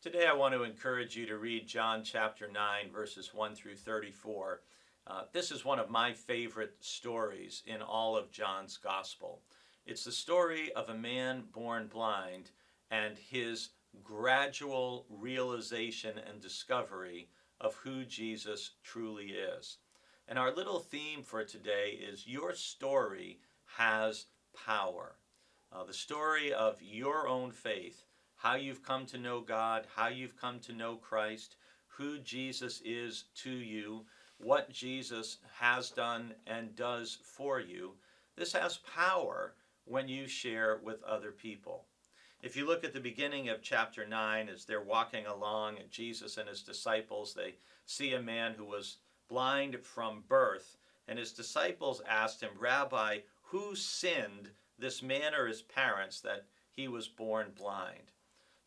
Today I want to encourage you to read John chapter 9, verses 1 through 34. This is one of my favorite stories in all of John's gospel. It's the story of a man born blind and his gradual realization and discovery of who Jesus truly is. And our little theme for today is Your Story Has Power. The story of your own faith, how you've come to know God, how you've come to know Christ, who Jesus is to you, what Jesus has done and does for you. This has power when you share with other people. If you look at the beginning of chapter 9, as they're walking along, and Jesus and his disciples, they see a man who was blind from birth, and his disciples asked him, "Rabbi, who sinned, this man or his parents, that he was born blind?"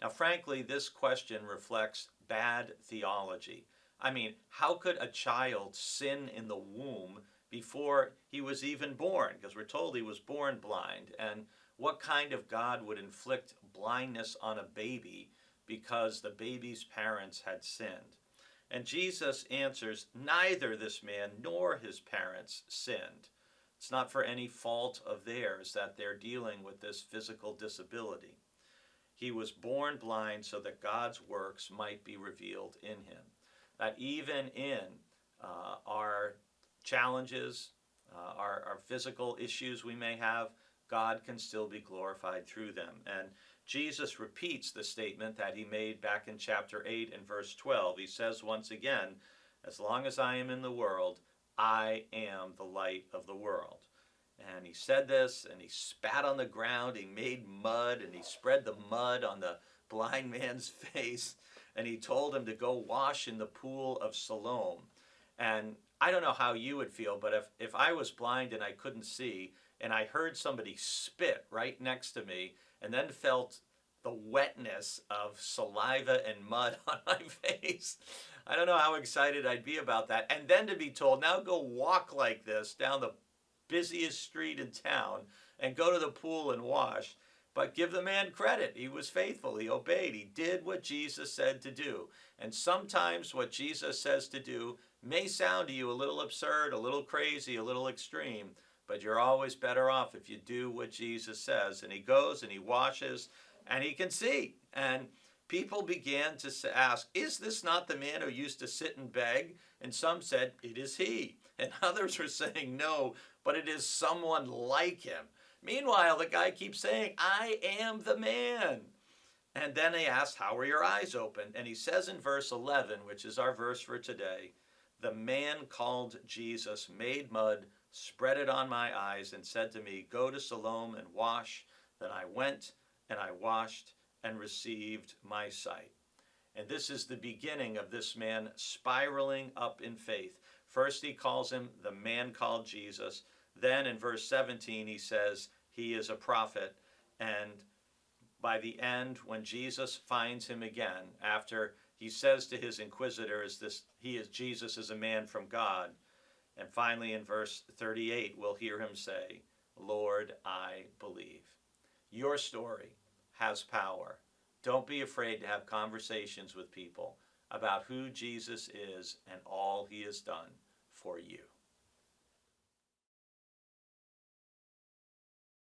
Now, frankly, this question reflects bad theology. I mean, how could a child sin in the womb before he was even born? Because we're told he was born blind. And what kind of God would inflict blindness on a baby because the baby's parents had sinned? And Jesus answers, neither this man nor his parents sinned. It's not for any fault of theirs that they're dealing with this physical disability. He was born blind so that God's works might be revealed in him. That even in our challenges, our physical issues we may have, God can still be glorified through them. And Jesus repeats the statement that he made back in chapter 8 and verse 12. He says once again, as long as I am in the world, I am the light of the world. And he said this, and he spat on the ground, he made mud, and he spread the mud on the blind man's face, and he told him to go wash in the pool of Siloam. And I don't know how you would feel, but if I was blind and I couldn't see, and I heard somebody spit right next to me, and then felt the wetness of saliva and mud on my face, I don't know how excited I'd be about that. And then to be told, now go walk like this down the busiest street in town and go to the pool and wash. But give the man credit. He was faithful. He obeyed. He did what Jesus said to do. And sometimes what Jesus says to do may sound to you a little absurd, a little crazy, a little extreme, but you're always better off if you do what Jesus says. And he goes and he washes and he can see. And people began to ask, is this not the man who used to sit and beg? And some said, it is he. And others were saying, no, but it is someone like him. Meanwhile, the guy keeps saying, I am the man. And then they asked, how were your eyes open? And he says in verse 11, which is our verse for today, the man called Jesus made mud, spread it on my eyes, and said to me, go to Siloam and wash. Then I went and I washed and received my sight. And this is the beginning of this man spiraling up in faith. First he calls him the man called Jesus. Then in verse 17 he says he is a prophet. And by the end, when Jesus finds him again, after he says to his inquisitors, Jesus is a man from God. And finally in verse 38 we'll hear him say, Lord, I believe. Your story has power. Don't be afraid to have conversations with people about who Jesus is and all he has done for you.